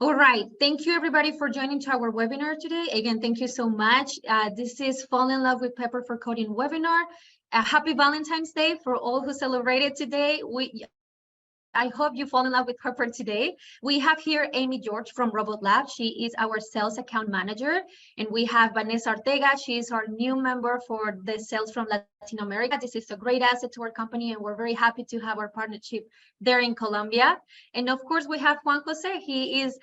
All right. Thank you, everybody, for joining to our webinar today. Again, thank you so much. This is Fall in Love with Pepper for Coding webinar. Happy Valentine's Day for all who celebrated today. I hope you fall in love with Pepper today. We have here Amy George from Robot Lab. She is our sales account manager. And we have Vanessa Ortega. She is our new member for the sales from Latin America. This is a great asset to our company, and we're very happy to have our partnership there in Colombia. And of course, we have Juan Jose. He is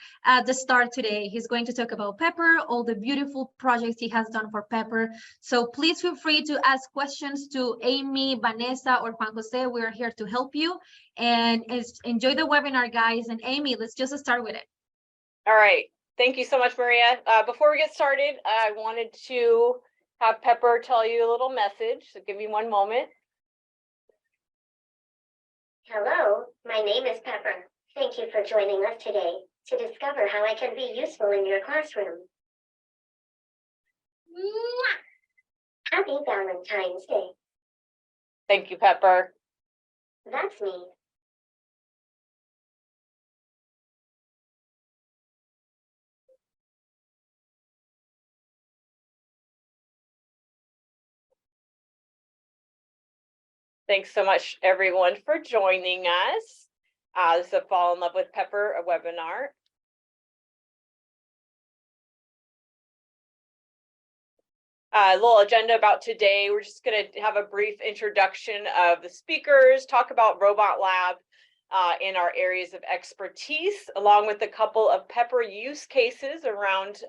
the star today. He's going to talk about Pepper, all the beautiful projects he has done for Pepper. So please feel free to ask questions to Amy, Vanessa, or Juan Jose. We're here to help you. And enjoy the webinar, guys. And Amy, let's just start with it. All right. Thank you so much, Maria. Before we get started, I wanted to have Pepper tell you a little message. So give me one moment. Hello, my name is Pepper. Thank you for joining us today to discover how I can be useful in your classroom. Happy Valentine's Day. Thank you, Pepper. That's me. Thanks so much, everyone, for joining us. This is a Fall in Love with Pepper webinar. A little agenda about today. We're just going to have a brief introduction of the speakers, talk about Robot Lab in our areas of expertise, along with a couple of Pepper use cases around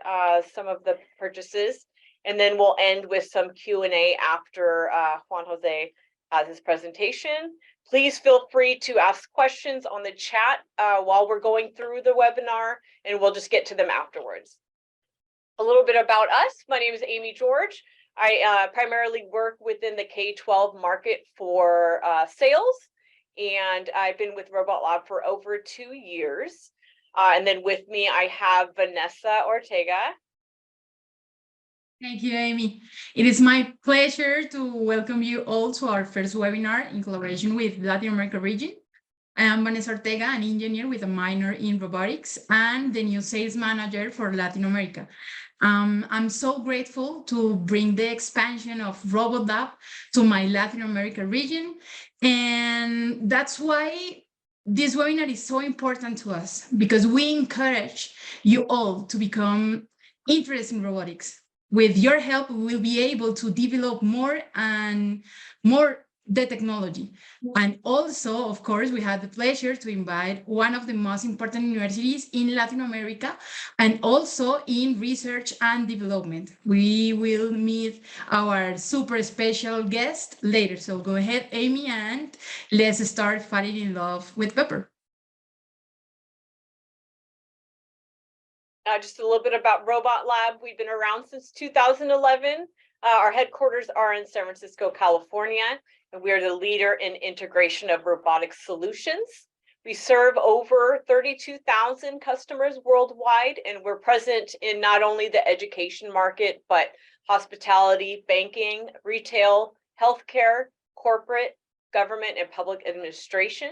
some of the purchases. And then we'll end with some Q&A after Juan Jose has his presentation. Please feel free to ask questions on the chat while we're going through the webinar, and we'll just get to them afterwards. A little bit about us. My name is Amy George. I primarily work within the K-12 market for sales, and I've been with Robot Lab for over 2 years. And then with me, I have Vanessa Ortega. Thank you, Amy. It is my pleasure to welcome you all to our first webinar in collaboration with Latin America region. I am Vanessa Ortega, an engineer with a minor in robotics and the new sales manager for Latin America. I'm so grateful to bring the expansion of Robot Lab to my Latin America region. And that's why this webinar is so important to us, because we encourage you all to become interested in robotics. With your help, we will be able to develop more and more the technology. And also, of course, we had the pleasure to invite one of the most important universities in Latin America and also in research and development. We will meet our super special guest later. So go ahead, Amy, and let's start falling in love with Pepper. Just a little bit about Robot Lab. We've been around since 2011. Our headquarters are in San Francisco, California, and we are the leader in integration of robotic solutions. We serve over 32,000 customers worldwide, and we're present in not only the education market, but hospitality, banking, retail, healthcare, corporate, government, and public administration.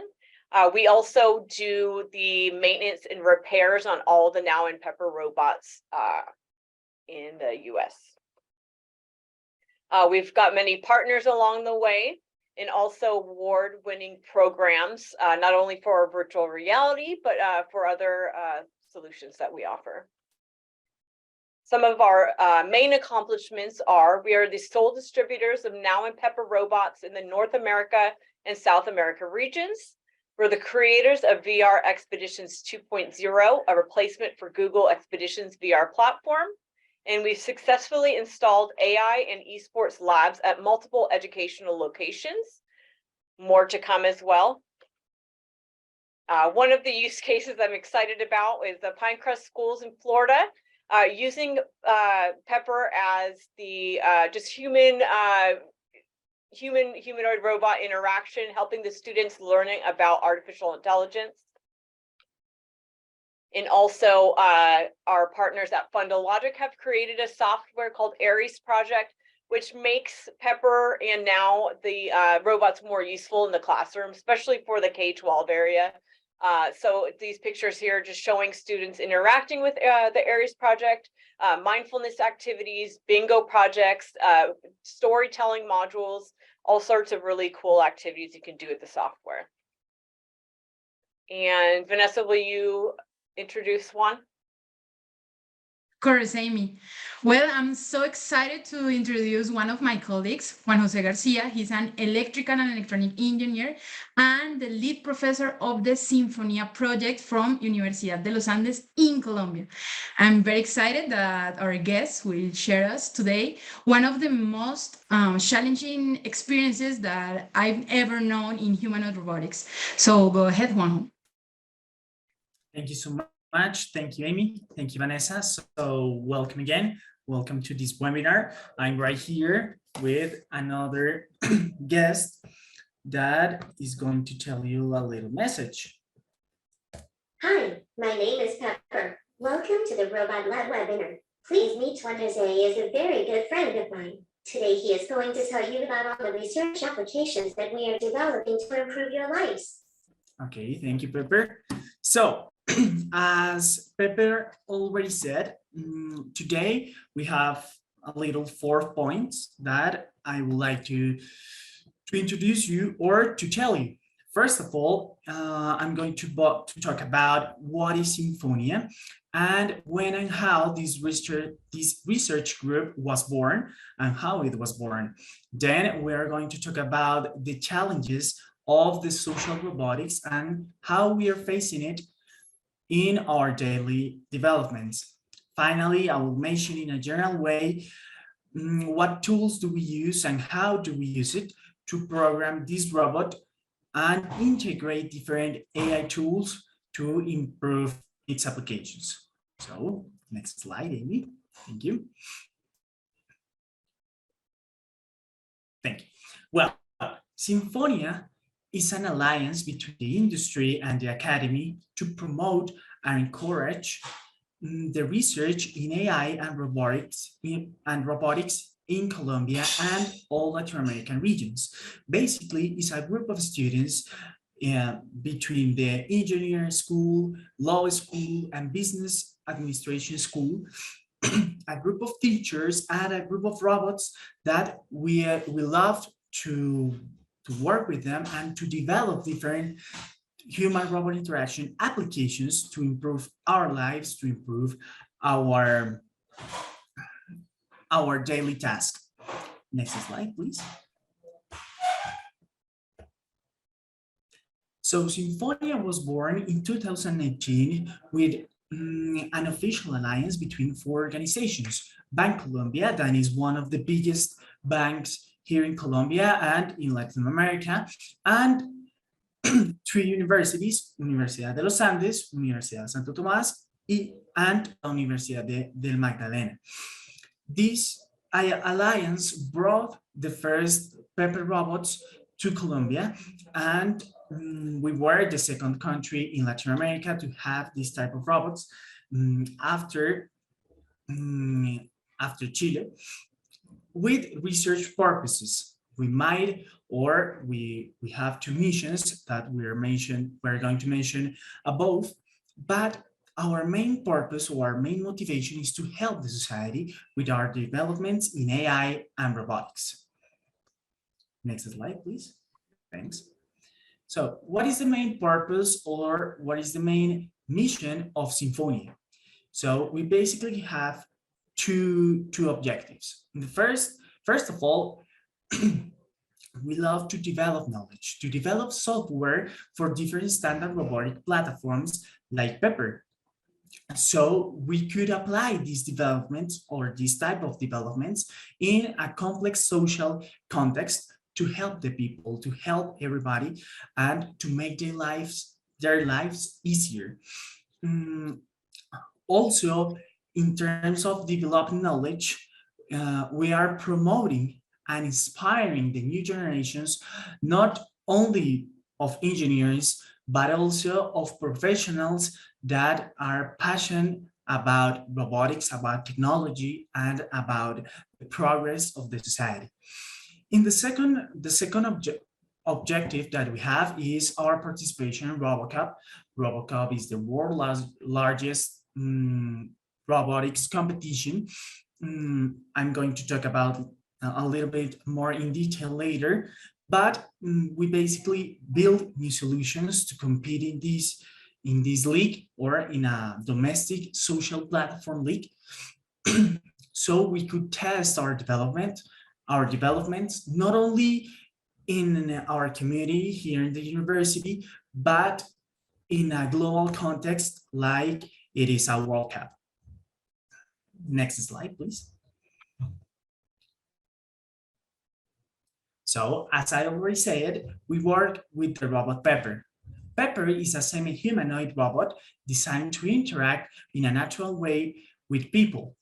We also do the maintenance and repairs on all the Now in Pepper robots in the US. We've got many partners along the way, and also award-winning programs, not only for virtual reality, but for other solutions that we offer. Some of our main accomplishments are: we are the sole distributors of Now in Pepper robots in the North America and South America regions. We're the creators of VR Expeditions 2.0, a replacement for Google Expeditions VR platform. And we've successfully installed AI and esports labs at multiple educational locations. More to come as well. One of the use cases I'm excited about is the Pinecrest schools in Florida, using Pepper as the just humanoid robot interaction, helping the students learning about artificial intelligence. And also our partners at Fundalogic have created a software called Aries Project, which makes Pepper and now the robots more useful in the classroom, especially for the K-12 area. So these pictures here are just showing students interacting with the Aries project, mindfulness activities, bingo projects, storytelling modules, all sorts of really cool activities you can do with the software. And Vanessa, will you introduce one? Of course, Amy. Well, I'm so excited to introduce one of my colleagues, Juan Jose Garcia. He's an electrical and electronic engineer and the lead professor of the Sinfonia project from Universidad de los Andes in Colombia. I'm very excited that our guest will share us today one of the most challenging experiences that I've ever known in humanoid robotics. So go ahead, Juan. Thank you so much. Thank you, Amy. Thank you, Vanessa. So welcome again. Welcome to this webinar. I'm right here with another guest that is going to tell you a little message. Hi, my name is Pepper. Welcome to the Robot Lab webinar. Please meet Juan Jose is a very good friend of mine. Today he is going to tell you about all the research applications that we are developing to improve your lives. Okay, thank you, Pepper. So, as Pepper already said, today we have a little 4 points that I would like to introduce you or to tell you. First of all, I'm going to talk about what is Sinfonia and when and how this research group was born and how it was born. Then we are going to talk about the challenges of the social robotics and how we are facing it in our daily developments. Finally, I will mention in a general way what tools do we use and how do we use it to program this robot and integrate different AI tools to improve its applications. So, next slide, Amy. Thank you. Thank you. Well, Sinfonia is an alliance between the industry and the academy to promote and encourage the research in AI and robotics in Colombia and all Latin American regions. Basically, it's a group of students between the engineering school, law school, and business administration school, a group of teachers and a group of robots that we love to work with them and to develop different human-robot interaction applications to improve our lives, to improve our daily task. Next slide, please. So Sinfonia was born in 2019 with an official alliance between 4 organizations. Bancolombia, that is one of the biggest banks here in Colombia and in Latin America, and 3 universities, Universidad de los Andes, Universidad de Santo Tomás, and Universidad del Magdalena. This alliance brought the first Pepper robots to Colombia, and we were the second country in Latin America to have this type of robots after Chile. With research purposes, we have 2 missions that we're going to mention above, but our main purpose or our main motivation is to help the society with our developments in AI and robotics. Next slide, please. Thanks. So what is the main purpose or what is the main mission of Sinfonia? So we basically have two objectives. The first of all, we love to develop knowledge, to develop software for different standard robotic platforms like Pepper. So we could apply these developments or this type of developments in a complex social context to help the people, to help everybody, and to make their lives easier. Also, in terms of developing knowledge, we are promoting and inspiring the new generations, not only of engineers, but also of professionals that are passionate about robotics, about technology, and about the progress of the society. In the second objective that we have is our participation in RoboCup. RoboCup is the world's largest robotics competition. I'm going to talk about a little bit more in detail later, but we basically build new solutions to compete in this league or in a domestic social platform league. So we could test our developments not only in our community here in the university, but in a global context like it is a World Cup. Next slide, please. So as I already said, we work with the robot Pepper. Pepper is a semi-humanoid robot designed to interact in a natural way with people.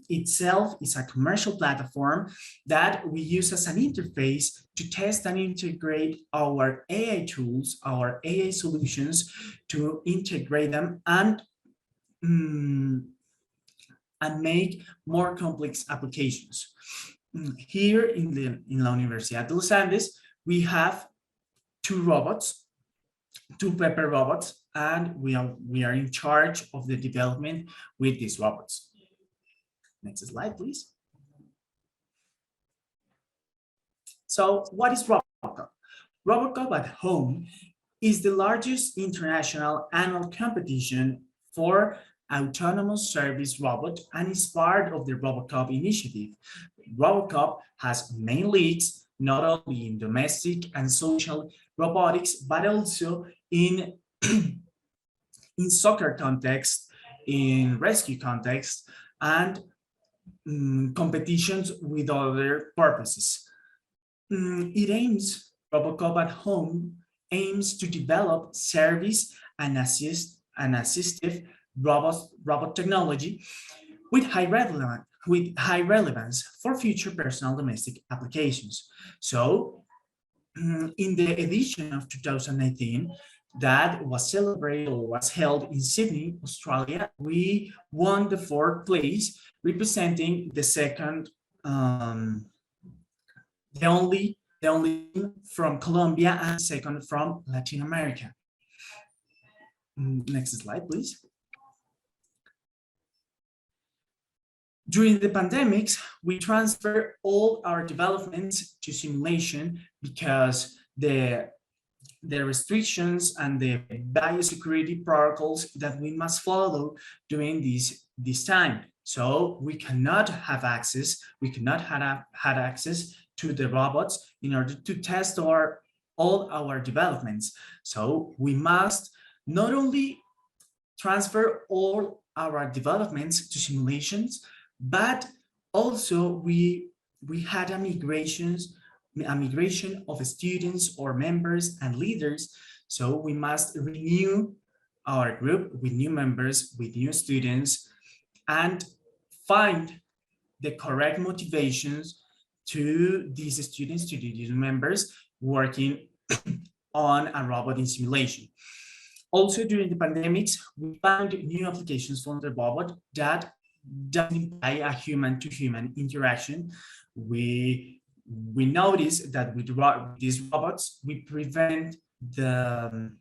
Itself is a commercial platform that we use as an interface to test and integrate our AI tools, our AI solutions, to integrate them and make more complex applications. Here in La Universidad de los Andes, we have two Pepper robots, and we are in charge of the development with these robots. Next slide, please. So what is RoboCup? RoboCup at Home is the largest international annual competition for autonomous service robot and is part of the RoboCup initiative. RoboCup has main leagues, not only in domestic and social robotics, but also in, in soccer context, in rescue context, and competitions with other purposes. RoboCup at Home aims to develop service and assistive robot technology with high relevance for future personal domestic applications. So in the edition of 2019 that was celebrated or was held in Sydney, Australia, we won the 4th place, representing the second, the only from Colombia and second from Latin America. Next slide, please. During the pandemics, we transferred all our developments to simulation because the restrictions and the biosecurity protocols that we must follow during this time. So we cannot have access, we cannot have had access to the robots in order to test all our developments. So we must not only transfer all our developments to simulations, but also we had a migration of students or members and leaders. So we must renew our group with new members, with new students, and find the correct motivations to these students, to these members working on a robot in simulation. Also, during the pandemics, we found new applications for the robot that doesn't imply a human-to-human interaction. We noticed that with these robots, we prevent the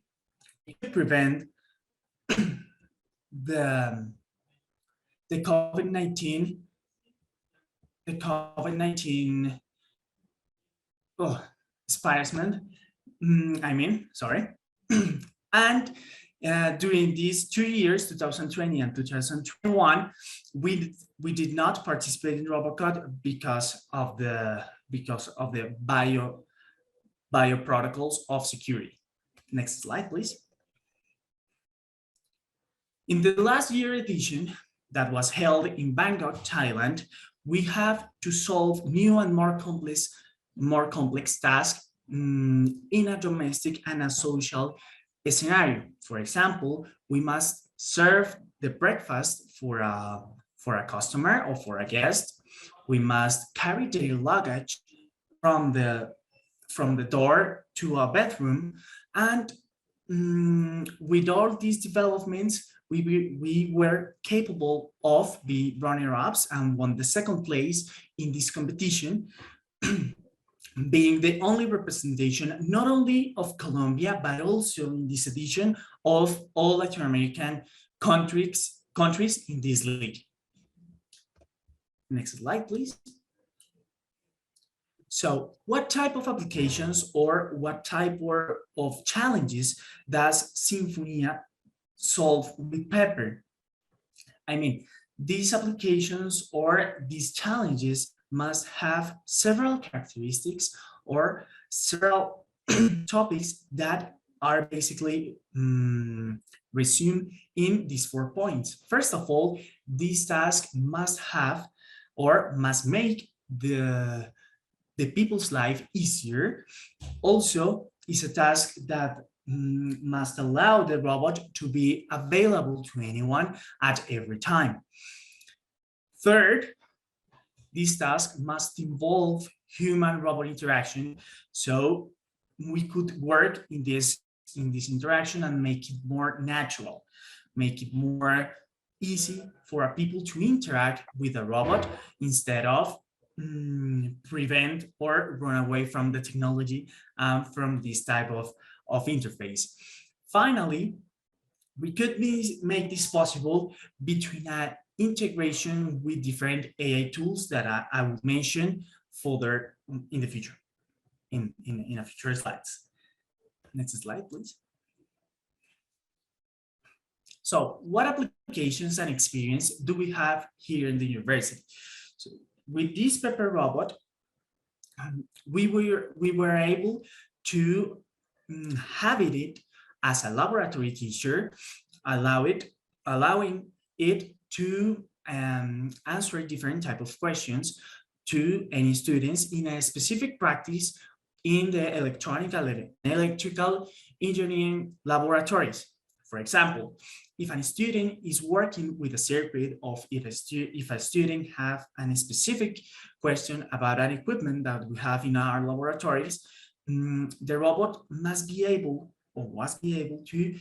COVID-19 spacement, and during these 2 years, 2020 and 2021, we did not participate in RoboCup because of the bio protocols of security. Next slide, please. In the last year edition that was held in Bangkok, Thailand, we have to solve new and more complex tasks in a domestic and a social scenario. For example, we must serve the breakfast for a customer or for a guest. We must carry their luggage from the door to a bedroom, and with all these developments, we were capable of being runner-ups and won the 2nd place in this competition. being the only representation, not only of Colombia, but also in this edition of all Latin American countries in this league. Next slide, please. So what type of applications or what type of challenges does Sinfonia solve with Pepper? I mean, these applications or these challenges must have several characteristics or several topics that are basically resumed in these 4 points. First of all, this task must have or must make the people's life easier. Also, it's a task that must allow the robot to be available to anyone at every time. Third, this task must involve human-robot interaction, so we could work in this interaction and make it more natural, make it more easy for people to interact with a robot instead of prevent or run away from the technology from this type of interface. Finally, we could make this possible between an integration with different AI tools that I will mention further in the future, in a future slides. Next slide, please. So what applications and experience do we have here in the university? So with this Pepper robot, we were able to have it as a laboratory teacher, allowing it to answer different type of questions to any students in a specific practice in the electrical engineering laboratories. For example, if a student is working with a circuit, or if a student have a specific question about an equipment that we have in our laboratories, the robot must be able to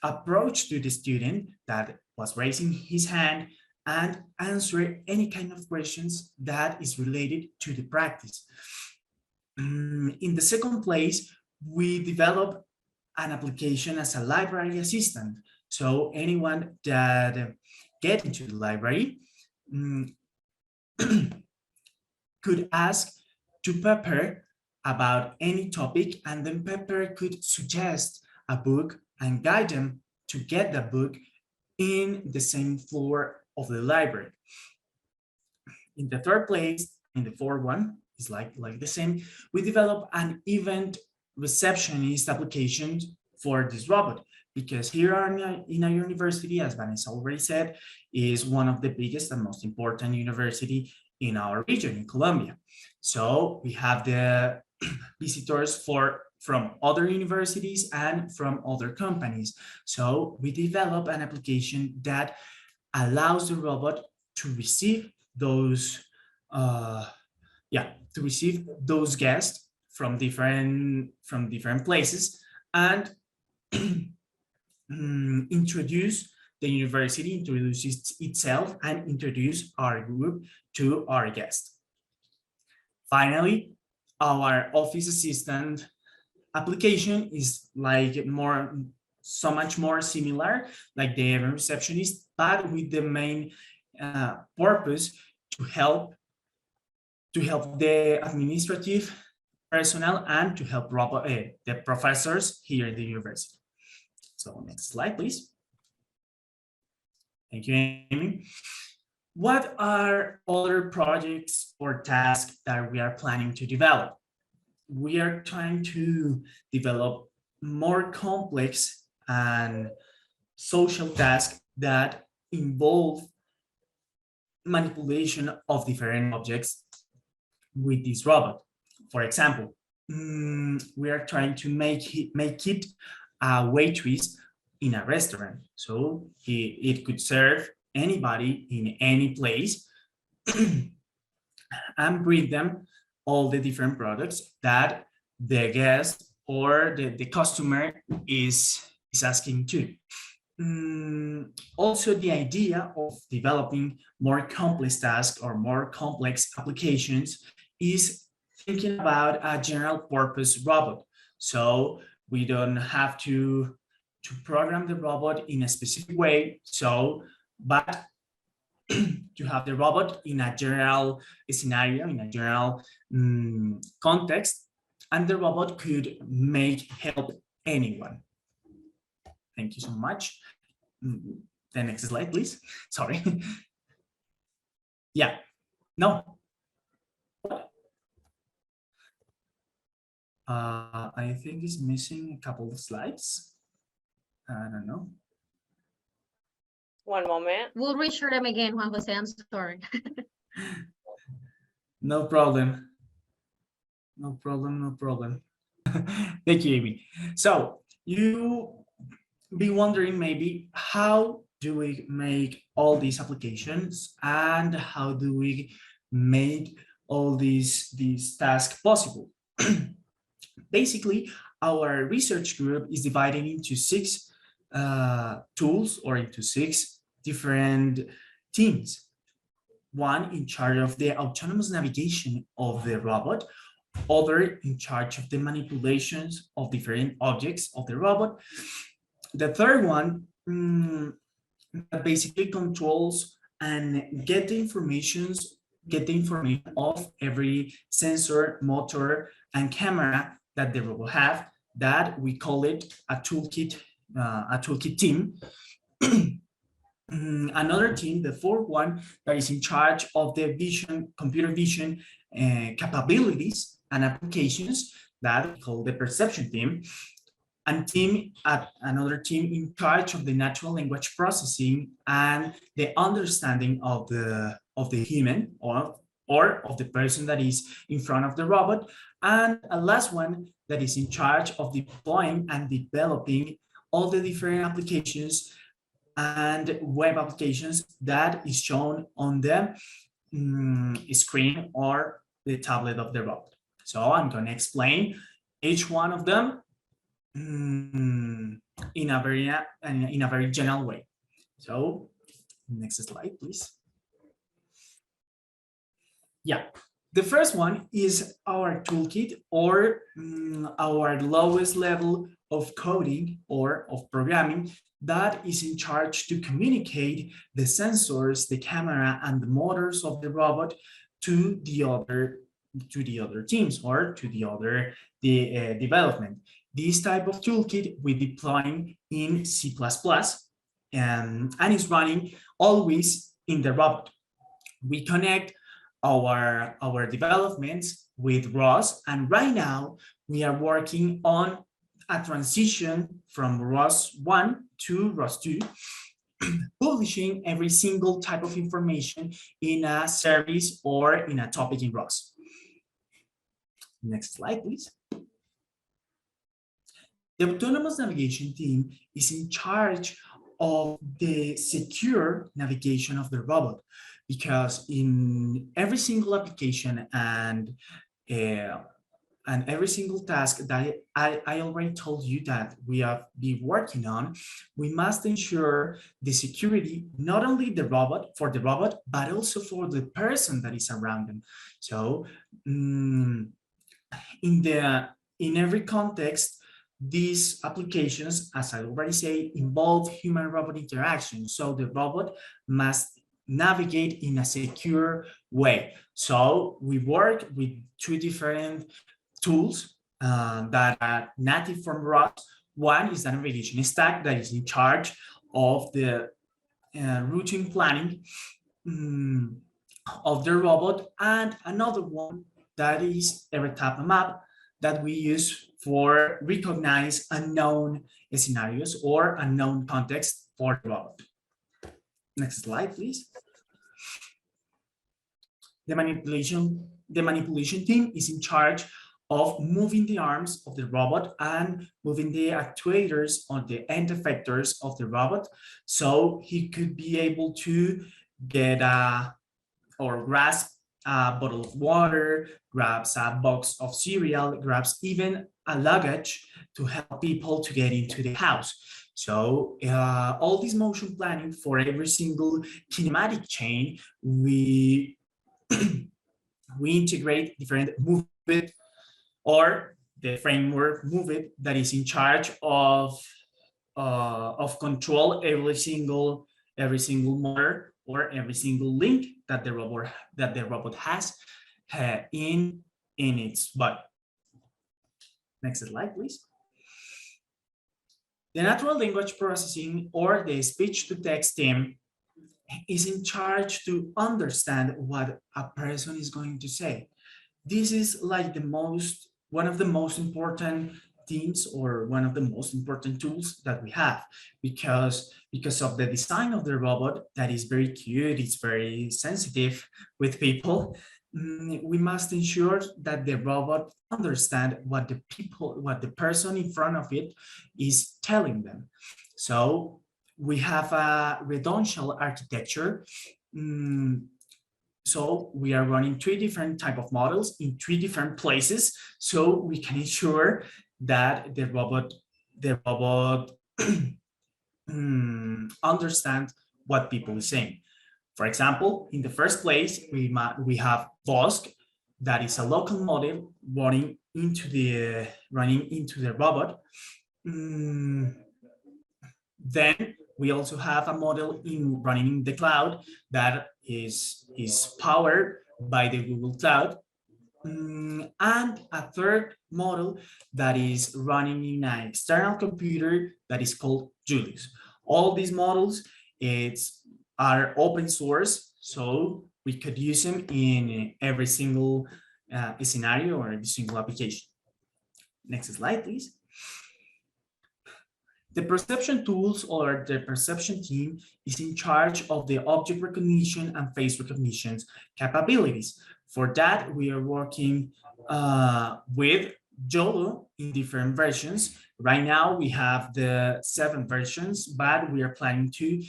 approach to the student that was raising his hand and answer any kind of questions that is related to the practice. In the second place, we develop an application as a library assistant. So anyone that get into the library could ask to Pepper about any topic, and then Pepper could suggest a book and guide them to get the book in the same floor of the library. In the third place, in the fourth one, is like the same, we develop an event receptionist application for this robot, because here in our university, as Vanessa already said, is one of the biggest and most important university in our region, in Colombia. So we have the visitors from other universities and from other companies. So we develop an application that allows the robot to receive those guests from different places and introduce the university, introduce itself, and introduce our group to our guests. Finally, our office assistant application is so much more similar, like the event receptionist, but with the main purpose to help the administrative personnel and to help the professors here in the university. So next slide, please. Thank you, Amy. What are other projects or tasks that we are planning to develop? We are trying to develop more complex and social tasks that involve manipulation of different objects with this robot. For example, we are trying to make it a waitress in a restaurant. So it could serve anybody in any place and bring them all the different products that the guest or the customer is asking to. Also, the idea of developing more complex tasks or more complex applications is thinking about a general purpose robot. So we don't have to program the robot in a specific way. So, but to have the robot in a general scenario, in a general context, and the robot could help anyone. Thank you so much. The next slide, please. Sorry. Yeah, no. I think it's missing a couple of slides. I don't know. One moment. We'll reshare them again, Juan Jose. I'm sorry. No problem. No problem, no problem. Thank you, Amy. So you be wondering maybe how do we make all these applications and how do we make all these tasks possible? Basically, our research group is divided into 6 tools or into 6 different teams. One in charge of the autonomous navigation of the robot, other in charge of the manipulations of different objects of the robot. The third one basically controls and get the information of every sensor, motor, and camera that the robot have, that we call it a toolkit team. Another team, the fourth one, that is in charge of the computer vision capabilities and applications, that we call the perception team. And another team in charge of the natural language processing and the understanding of the human or of the person that is in front of the robot. And a last one that is in charge of deploying and developing all the different applications and web applications that is shown on the screen or the tablet of the robot. So I'm going to explain each one of them in a very general way. So next slide, please. Yeah, the first one is our toolkit, or our lowest level of coding or of programming that is in charge to communicate the sensors, the camera, and the motors of the robot to the other teams or to the other development. This type of toolkit we deploying in C++ and is running always in the robot. We connect our developments with ROS, and right now we are working on a transition from ROS 1 to ROS 2, publishing every single type of information in a service or in a topic in ROS. Next slide, please. The autonomous navigation team is in charge of the secure navigation of the robot, because in every single application and every single task that I already told you that we have been working on, we must ensure the security, not only for the robot, but also for the person that is around them. So in every context, these applications, as I already say, involve human-robot interaction. So the robot must navigate in a secure way. So we work with 2 different tools that are native from ROS. One is the navigation stack that is in charge of the routine planning of the robot, and another one that is Evertap Map that we use for recognize unknown scenarios or unknown context for the robot. Next slide, please. The manipulation team is in charge of moving the arms of the robot and moving the actuators on the end effectors of the robot, so he could be able to get or grasp a bottle of water, grabs a box of cereal, grabs even a luggage to help people to get into the house. So all this motion planning for every single kinematic chain, we integrate different movement it, or the framework Move It that is in charge of control every single motor or every single link that the robot has in its body. Next slide, please. The natural language processing or the speech to text team is in charge to understand what a person is going to say. This is like one of the most important things or one of the most important tools that we have because of the design of the robot that is very cute, it's very sensitive with people. We must ensure that the robot understand what the person in front of it is telling them. So we have a redundant architecture. So we are running 3 different type of models in 3 different places, so we can ensure that the robot understand what people are saying. For example, in the first place, we have Vosk, that is a local model running into the robot. Then we also have a model running in the cloud that is powered by the Google Cloud. And a third model that is running in an external computer that is called Julius. All these models are open source, so we could use them in every single scenario or every single application. Next slide, please. The perception tools or the perception team is in charge of the object recognition and face recognition capabilities. For that, we are working with YOLO in different versions. Right now, we have the 7 versions, but we are planning to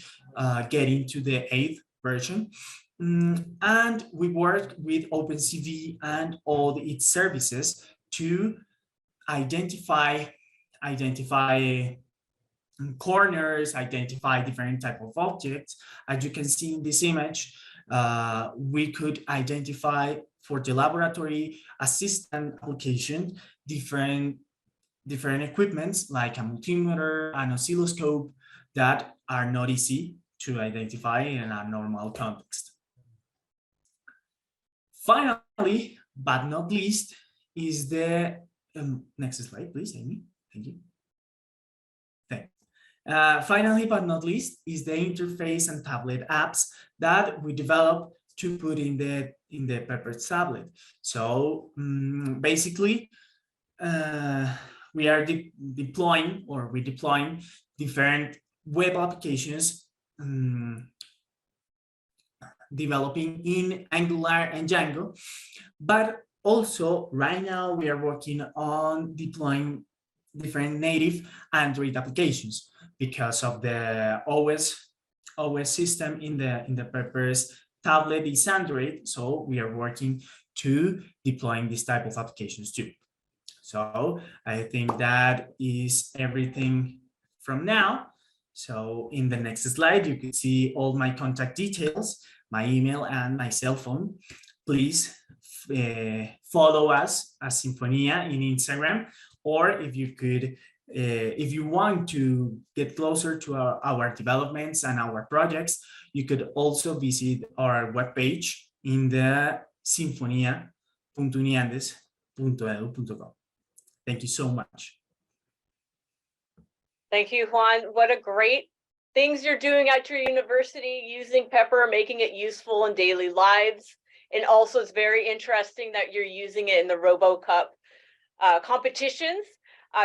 get into the 8th version. And we work with OpenCV and all its services to identify corners, identify different type of objects. As you can see in this image, we could identify for the laboratory assistant application different equipments like a multimeter, an oscilloscope that are not easy to identify in a normal context. Finally, but not least, is the next slide, please, Amy. Thank you. Finally, but not least, is the interface and tablet apps that we develop to put in the Pepper tablet. So basically, we are deploying different web applications, developing in Angular and Django, but also right now we are working on deploying different native Android applications because of the OS system in the Pepper's tablet is Android. So we are working to deploying this type of applications too. So I think that is everything from now. So in the next slide, you can see all my contact details, my email and my cell phone. Please follow us as Sinfonía in Instagram, or if you want to get closer to our developments and our projects, you could also visit our webpage in the sinfonia.uniandes.edu.com. Thank you so much. Thank you, Juan. What a great things you're doing at your university, using Pepper, making it useful in daily lives. And also it's very interesting that you're using it in the RoboCup competitions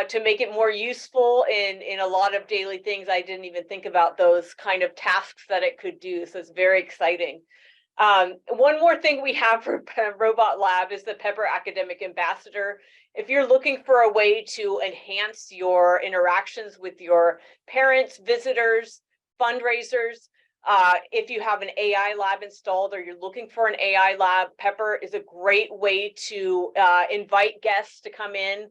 to make it more useful in a lot of daily things. I didn't even think about those kind of tasks that it could do. So it's very exciting. One more thing we have for Robot Lab is the Pepper Academic Ambassador. If you're looking for a way to enhance your interactions with your parents, visitors, fundraisers, If you have an AI lab installed or you're looking for an AI lab, Pepper is a great way to invite guests to come in,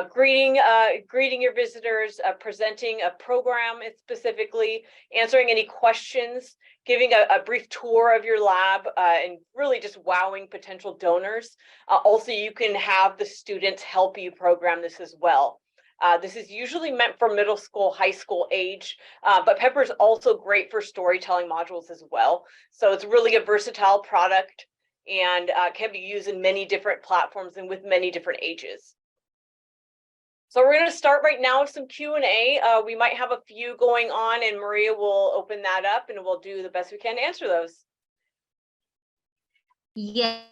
greeting your visitors, presenting a program specifically, answering any questions, giving a brief tour of your lab, and really just wowing potential donors. Also, you can have the students help you program this as well. This is usually meant for middle school, high school age, but Pepper is also great for storytelling modules as well. So it's really a versatile product and can be used in many different platforms and with many different ages. So we're going to start right now with some Q&A. We might have a few going on, and Maria will open that up and we'll do the best we can to answer those. Yeah.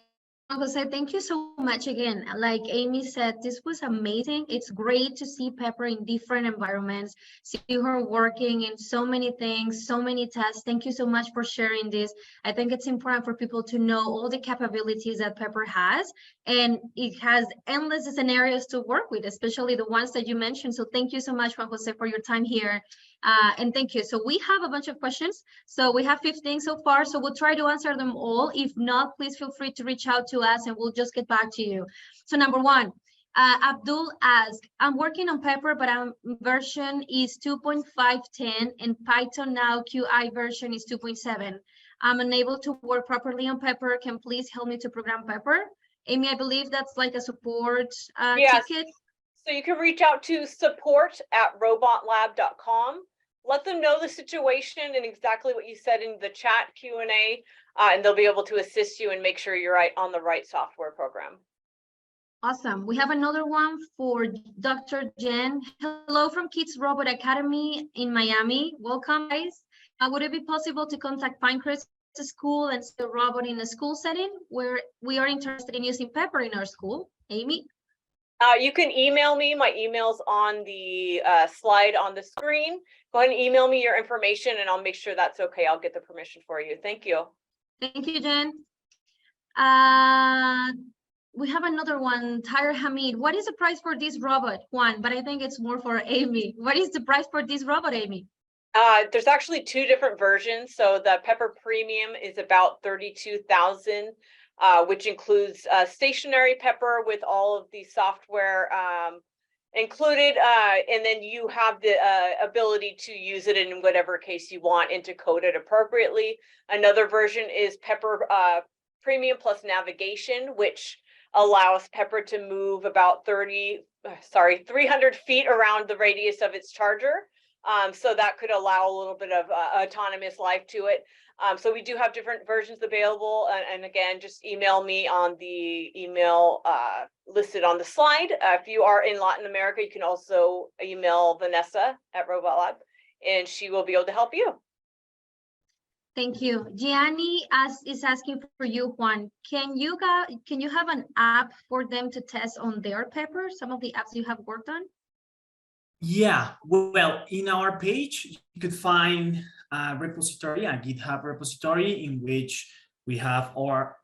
Jose, thank you so much again. Like Amy said, this was amazing. It's great to see Pepper in different environments, see her working in so many things, so many tasks. Thank you so much for sharing this. I think it's important for people to know all the capabilities that Pepper has, and it has endless scenarios to work with, especially the ones that you mentioned. So thank you so much, Juan Jose, for your time here. And thank you. So we have a bunch of questions. So we have 15 so far. So we'll try to answer them all. If not, please feel free to reach out to us and we'll just get back to you. So number one, Abdul asked, I'm working on Pepper, but version is 2.510 and Python now QI version is 2.7. I'm unable to work properly on Pepper. Can please help me to program Pepper? Amy, I believe that's like a support Yes. ticket. So you can reach out to support@robotlab.com. Let them know the situation and exactly what you said in the chat Q&A, and they'll be able to assist you and make sure you're on the right software program. Awesome. We have another one for Dr. Jen. Hello from Kids Robot Academy in Miami. Welcome, guys. Would it be possible to contact Pinecrest School and see a robot in a school setting where we are interested in using Pepper in our school? Amy? You can email me. My email's on the slide on the screen. Go ahead and email me your information and I'll make sure that's okay. I'll get the permission for you. Thank you. Thank you, Jen. We have another one, Tyre Hamid. What is the price for this robot? Juan, but I think it's more for Amy. What is the price for this robot, Amy? There's actually two different versions. So the Pepper Premium is about $32,000. Which includes stationary Pepper with all of the software included, and then you have the ability to use it in whatever case you want and to code it appropriately. Another version is Pepper Premium plus navigation, which allows Pepper to move about 300 feet around the radius of its charger. So that could allow a little bit of autonomous life to it. So we do have different versions available. And again, just email me on the email listed on the slide. If you are in Latin America, you can also email Vanessa at Robot Lab and she will be able to help you. Thank you. Gianni is asking for you, Juan. Can you have an app for them to test on their Pepper, some of the apps you have worked on? Yeah, well, in our page, you could find a repository, a GitHub repository in which we have our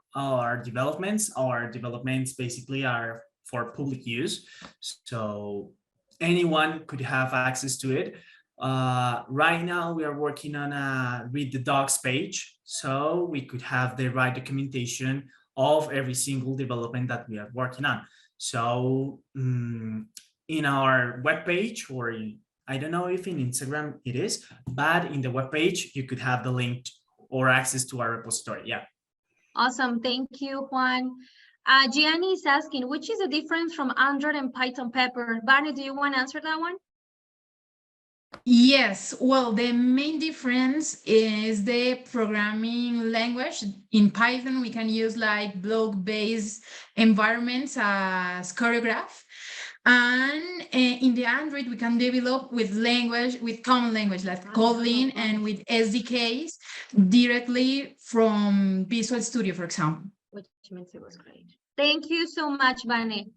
developments. Our developments basically are for public use, so anyone could have access to it. Right now, we are working on a Read the Docs page, so we could have the right documentation of every single development that we are working on. So in our webpage, or I don't know if in Instagram it is, but in the webpage, you could have the link or access to our repository. Yeah. Awesome. Thank you, Juan. Gianni is asking, which is the difference from Android and Python Pepper? Barney, do you want to answer that one? Yes, well, the main difference is the programming language. In Python, we can use like block-based environments as choreograph. And in the Android, we can develop with common language like Kotlin and with SDKs directly from Visual Studio, for example. Which means it was great. Thank you so much, Barney.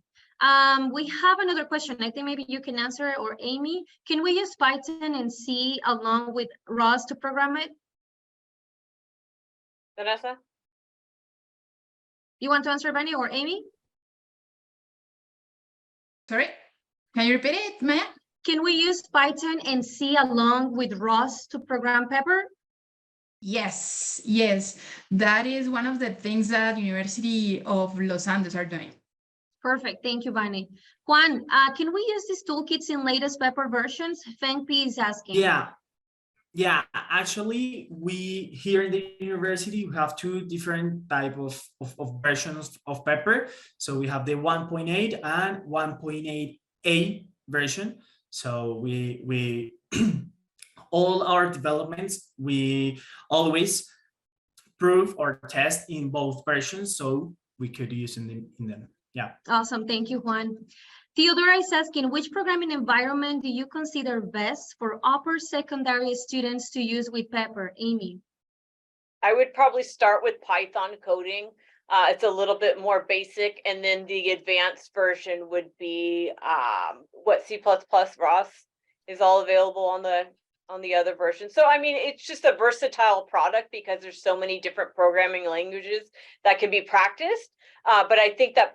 We have another question. I think maybe you can answer it, or Amy. Can we use Python and C along with ROS to program it? Vanessa? You want to answer, Barney, or Amy? Sorry, can you repeat it, Maya? Can we use Python and C along with ROS to program Pepper? Yes, that is one of the things that University of Los Andes are doing. Perfect. Thank you, Vani. Juan, can we use these toolkits in latest Pepper versions? Feng P is asking. Yeah, actually, we here in the university, we have two different type of versions of Pepper. So we have the 1.8 and 1.8a version. So we all our developments, we always prove or test in both versions, so we could use in them. Yeah. Awesome. Thank you, Juan. Theodora is asking, which programming environment do you consider best for upper secondary students to use with Pepper? Amy. I would probably start with Python coding. It's a little bit more basic, and then the advanced version would be what C++ ROS is all available on the other version. So I mean, it's just a versatile product because there's so many different programming languages that can be practiced. But I think that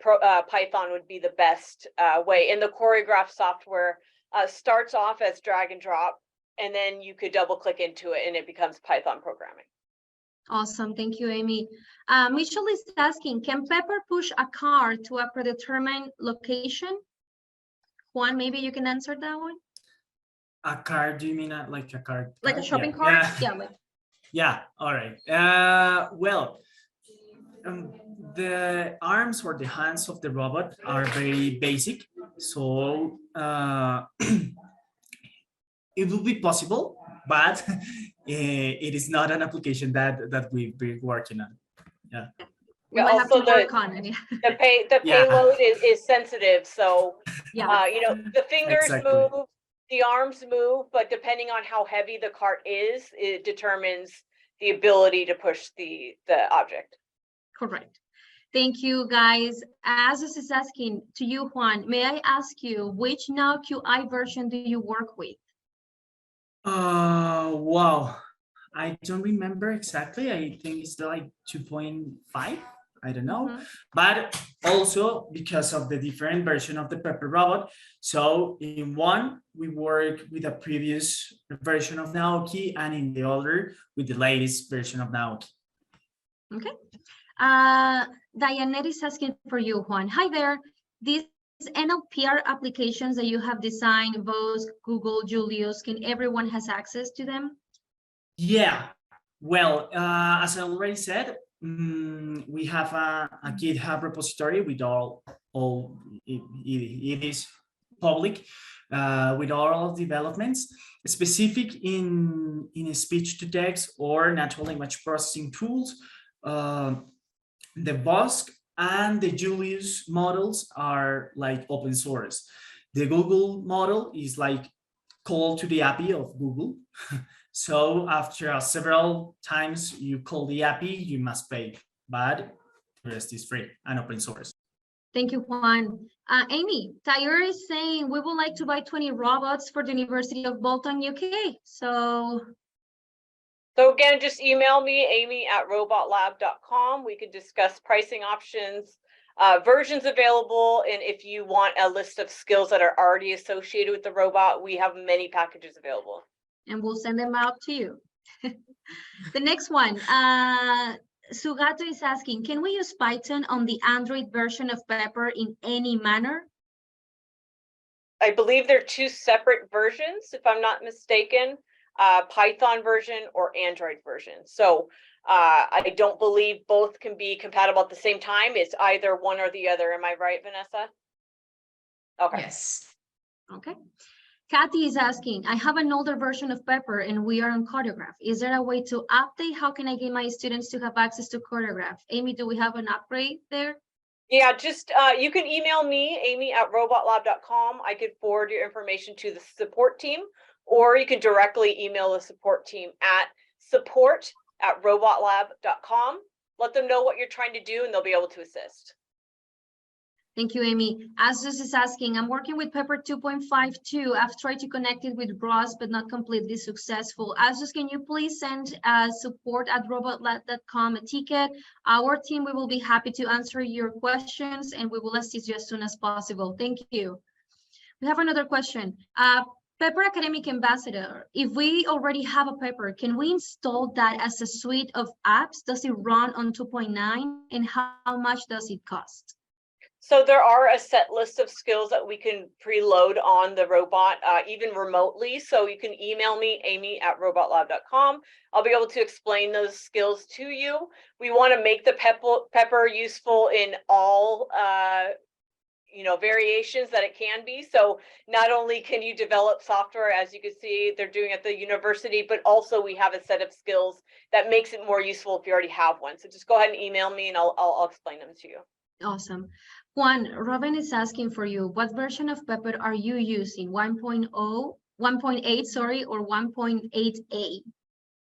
Python would be the best way. And the Choreograph software starts off as drag and drop, and then you could double click into it and it becomes Python programming. Awesome. Thank you, Amy. Michelle is asking, can Pepper push a car to a predetermined location? Juan, maybe you can answer that one. A card, do you mean like a card? Like a shopping cart? Yeah. Yeah, all right. Well, the arms or the hands of the robot are very basic. So it will be possible, but it is not an application that we've been working on. Yeah. We might have to work on it. The payload is sensitive. So, yeah. You know, the fingers Exactly. move, the arms move, but depending on how heavy the cart is, it determines the ability to push the object. Correct. Thank you, guys. Azus is asking to you, Juan, may I ask you which Now QI version do you work with? Wow. I don't remember exactly. I think it's like 2.5. I don't know, but also because of the different version of the Pepper robot. So in one, we work with a previous version of Naoki, and in the other with the latest version of Naoki. Okay. Diane is asking for you, Juan. Hi there. These NLPR applications that you have designed, Vosk, Google, Julius, can everyone has access to them? Yeah. Well, as I already said, we have a GitHub repository with it is public with all developments specific in speech to text or natural language processing tools. The Vosk and the Julius models are like open source. The Google model is like called to the API of Google. So after several times you call the API, you must pay, but the rest is free and open source. Thank you, Juan. Amy, Tyra is saying we would like to buy 20 robots for the University of Bolton, UK. So again, just email me, amy@robotlab.com. We could discuss pricing options, versions available, and if you want a list of skills that are already associated with the robot, we have many packages available. And we'll send them out to you. The next one, Sugato is asking, can we use Python on the Android version of Pepper in any manner? I believe they're two separate versions, if I'm not mistaken, Python version or Android version. So I don't believe both can be compatible at the same time. It's either one or the other. Am I right, Vanessa? Okay. Yes. Okay. Kathy is asking, I have an older version of Pepper and we are on Choreograph. Is there a way to update? How can I get my students to have access to Choreograph? Amy, do we have an upgrade there? Yeah, just you can email me, amy@robotlab.com. I could forward your information to the support team, or you can directly email the support team at support@robotlab.com. Let them know what you're trying to do and they'll be able to assist. Thank you, Amy. Azus is asking, I'm working with Pepper 2.52. I've tried to connect it with ROS, but not completely successful. Azus, can you please send support@robotlab.com a ticket? Our team, we will be happy to answer your questions and we will assist you as soon as possible. Thank you. We have another question. Pepper Academic Ambassador, if we already have a Pepper, can we install that as a suite of apps? Does it run on 2.9 and how much does it cost? So there are a set list of skills that we can preload on the robot, even remotely. So you can email me, amy@robotlab.com. I'll be able to explain those skills to you. We want to make the Pepper useful in all variations that it can be. So not only can you develop software, as you can see, they're doing at the university, but also we have a set of skills that makes it more useful if you already have one. So just go ahead and email me and I'll explain them to you. Awesome. Juan, Robin is asking for you, what version of Pepper are you using? 1.0, 1.8, sorry, or 1.8A?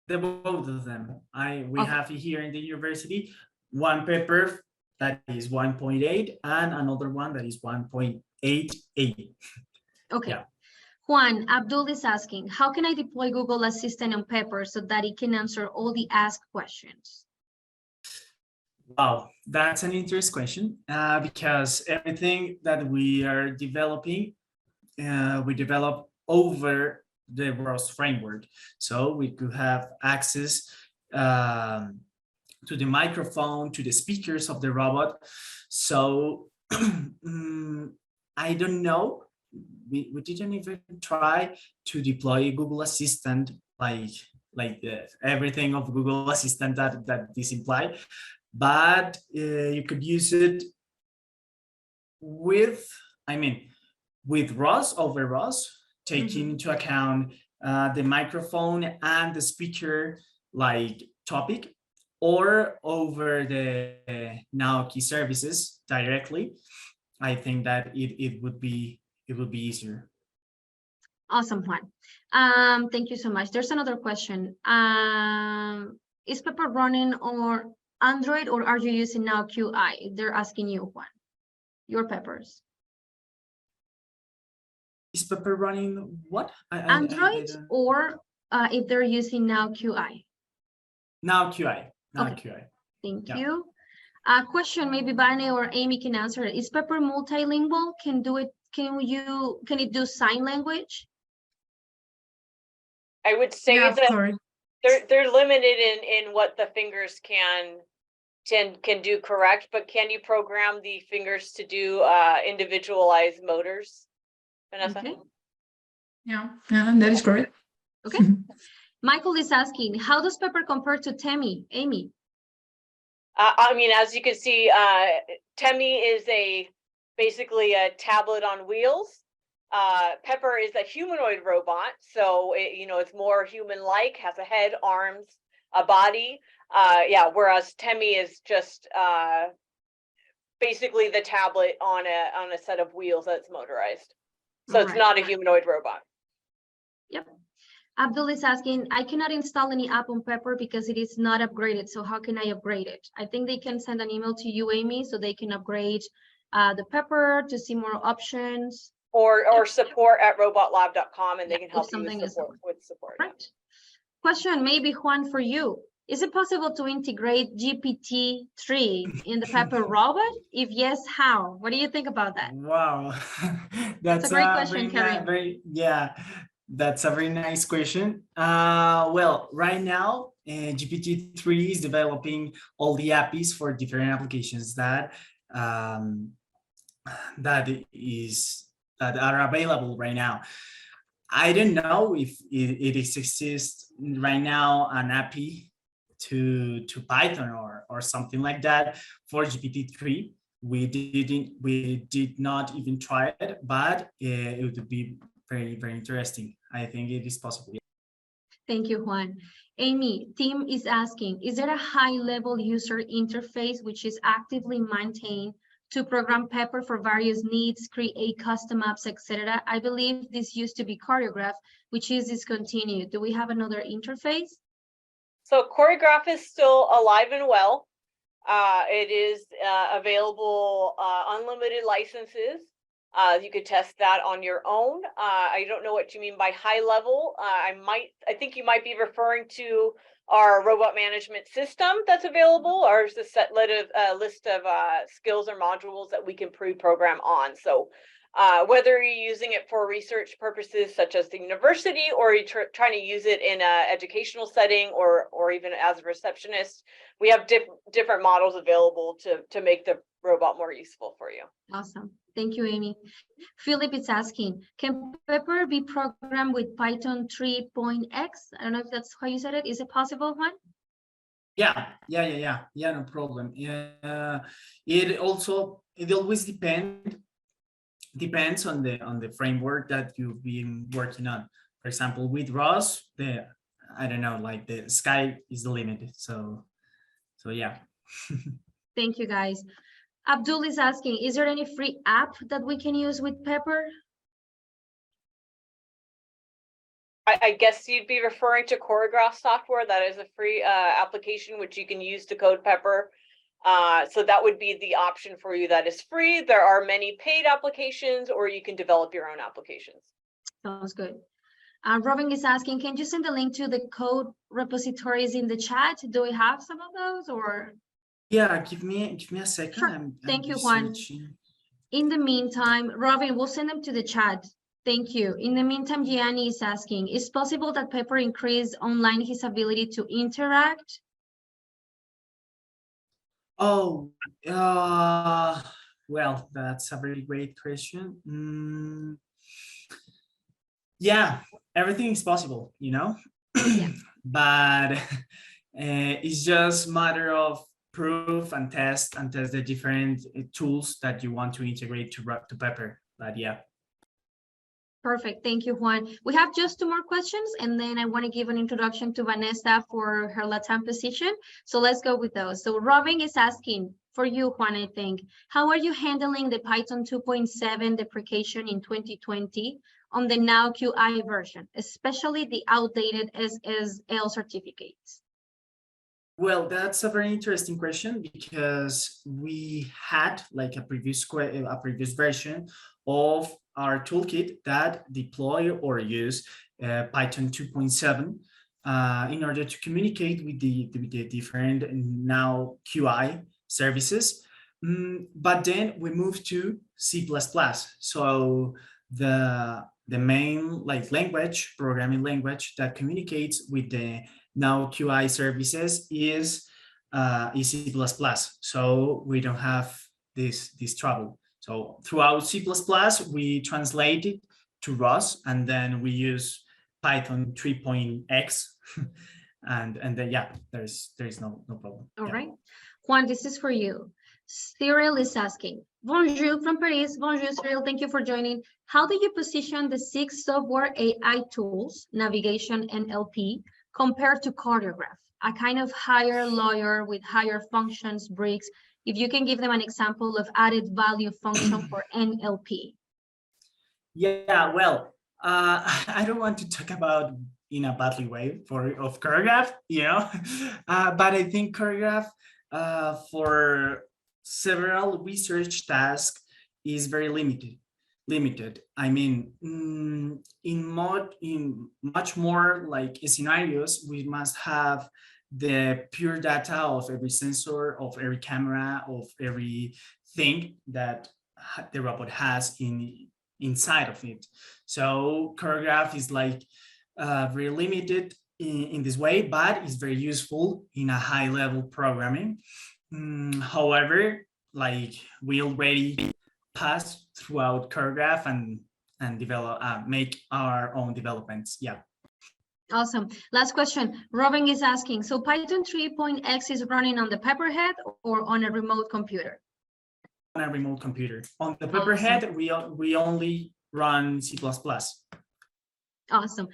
The both of them. We Okay. have here in the university one Pepper that is 1.8 and another one that is 1.88. Okay. Yeah. Juan, Abdul is asking, how can I deploy Google Assistant on Pepper so that it can answer all the asked questions? Wow, that's an interesting question because everything that we are developing, we develop over the ROS framework. So we could have access to the microphone, to the speakers of the robot. So I don't know. We didn't even try to deploy Google Assistant like everything of Google Assistant that this implied, but you could use it with ROS over ROS, taking into account the microphone and the speaker like topic, or over the Naoki services directly. I think that it would be easier. Awesome, Juan. Thank you so much. There's another question. Is Pepper running on Android or are you using now QI? They're asking you, Juan, your Peppers. Is Pepper running what? Android or if they're using now QI? Now QI. Now Okay. QI. Thank Yeah. you. Question maybe Barney or Amy can answer. Is Pepper multilingual? Can it do sign language? I would say Yeah, of that course. they're limited in what the fingers can do, correct, but can you program the fingers to do individualized motors, Vanessa? Okay. Yeah, that is correct. Okay. Michael is asking, how does Pepper compare to Temi? Amy? I mean, as you can see, Temi is basically a tablet on wheels. Pepper is a humanoid robot, so it's more human-like, has a head, arms, a body. Whereas Temi is just basically the tablet on a set of wheels that's motorized. So it's Right. not a humanoid robot. Yep. Abdul is asking, I cannot install any app on Pepper because it is not upgraded. So how can I upgrade it? I think they can send an email to you, Amy, so they can upgrade the Pepper to see more options. Or support@robotlab.com and they can If help you something is with support. Right. Question maybe Juan for you. Is it possible to integrate GPT-3 in the Pepper robot? If yes, how? What do you think about that? Wow, That's a great question, Karen. That's a very nice question. Well, right now, GPT-3 is developing all the APIs for different applications that are available right now. I don't know if it exists right now an API to Python or something like that for GPT-3. We did not even try it, but it would be very, very interesting. I think it is possible. Thank you, Juan. Amy, Tim is asking, is there a high-level user interface which is actively maintained to program Pepper for various needs, create custom apps, etc.? I believe this used to be Choreograph, which is discontinued. Do we have another interface? So Choreograph is still alive and well. It is available, unlimited licenses. You could test that on your own. I don't know what you mean by high level. I think you might be referring to our robot management system that's available, or is a set list of skills or modules that we can pre-program on. So Whether you're using it for research purposes such as the university, or you're trying to use it in an educational setting, or even as a receptionist, we have different models available to make the robot more useful for you. Awesome. Thank you, Amy. Philip is asking, can Pepper be programmed with Python 3.x? I don't know if that's how you said it. Is it possible, Juan? Yeah, no problem. It always depends on the framework that you've been working on. For example, with ROS, I don't know, like the sky is the limit. So yeah. Thank you, guys. Abdul is asking, is there any free app that we can use with Pepper? I guess you'd be referring to Choreograph software. That is a free application which you can use to code Pepper. So that would be the option for you that is free. There are many paid applications, or you can develop your own applications. Sounds good. Robin is asking, can you send the link to the code repositories in the chat? Do we have some of those, or? Yeah, give me a second. Sure. Thank you, Juan. In the meantime, Robin, we'll send them to the chat. Thank you. In the meantime, Gianni is asking, is possible that Pepper increase online his ability to interact? Oh, well, that's a very great question. Yeah, everything is possible, you know, Yeah. but it's just matter of proof and test the different tools that you want to integrate to Pepper. But yeah. Perfect. Thank you, Juan. We have just 2 more questions, and then I want to give an introduction to Vanessa for her LATAM position. So let's go with those. So Robin is asking for you, Juan, I think, how are you handling the Python 2.7 deprecation in 2020 on the Now QI version, especially the outdated SSL certificates? Well, that's a very interesting question, because we had like a previous version of our toolkit that deploy or use Python 2.7 in order to communicate with the different Now QI services. But then we moved to C++. So the main like programming language that communicates with the Now QI services is C++. So we don't have this trouble. So throughout C++, we translate it to ROS, and then we use Python 3.x, and then yeah, there's no problem. All right, Juan, this is for you. Cyril is asking, bonjour from Paris. Bonjour, Cyril. Thank you for joining. How do you position the 6 software AI tools, navigation and NLP, compared to Choreograph, a kind of higher layer with higher functions, bricks? If you can give them an example of added value function for NLP. Yeah, well, I don't want to talk about in a badly way of Choreograph, you know, but I think Choreograph for several research tasks is very limited. I mean, in much more like scenarios, we must have the pure data of every sensor, of every camera, of every thing that the robot has inside of it. So Choreograph is like very limited in this way, but it's very useful in a high level programming. However, like we already passed throughout Choreograph and develop make our own developments. Yeah. Awesome. Last question. Robin is asking, so Python 3.x is running on the Pepperhead or on a remote computer? On a remote computer. On the Pepperhead, awesome. we only run C++. Awesome.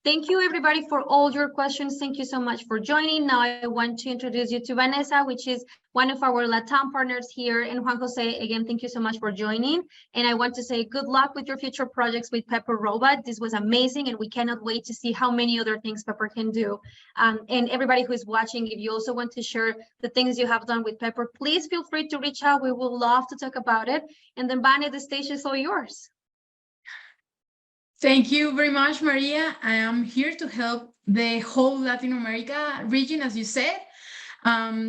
Thank you, everybody, for all your questions. Thank you so much for joining. Now I want to introduce you to Vanessa, which is one of our LATAM partners here. And Juan Jose, again, thank you so much for joining. And I want to say good luck with your future projects with Pepper Robot. This was amazing, and we cannot wait to see how many other things Pepper can do. And everybody who is watching, if you also want to share the things you have done with Pepper, please feel free to reach out. We would love to talk about it. And then, Vane, the stage is all yours. Thank you very much, Maria. I am here to help the whole Latin America region, as you said.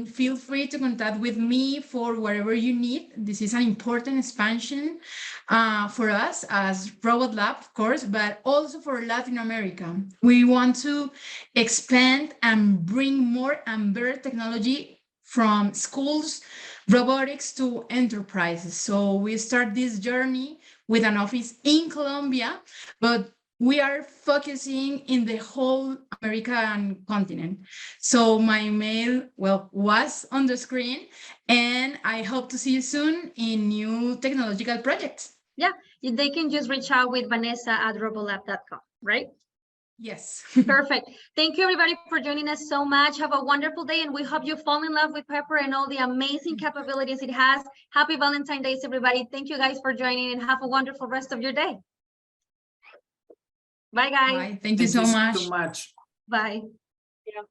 Feel free to contact with me for whatever you need. This is an important expansion for us as Robot Lab, of course, but also for Latin America. We want to expand and bring more and better technology from schools, robotics to enterprises. So we start this journey with an office in Colombia, but we are focusing in the whole American continent. So my email, well, was on the screen, and I hope to see you soon in new technological projects. They can just reach out with Vanessa@robolab.com, right? Yes. Perfect. Thank you, everybody, for joining us so much. Have a wonderful day, and we hope you fall in love with Pepper and all the amazing capabilities it has. Happy Valentine's Day, everybody. Thank you guys for joining, and have a wonderful rest of your day. Bye, guys. Bye. Thank you so much. so much. Bye. Yeah.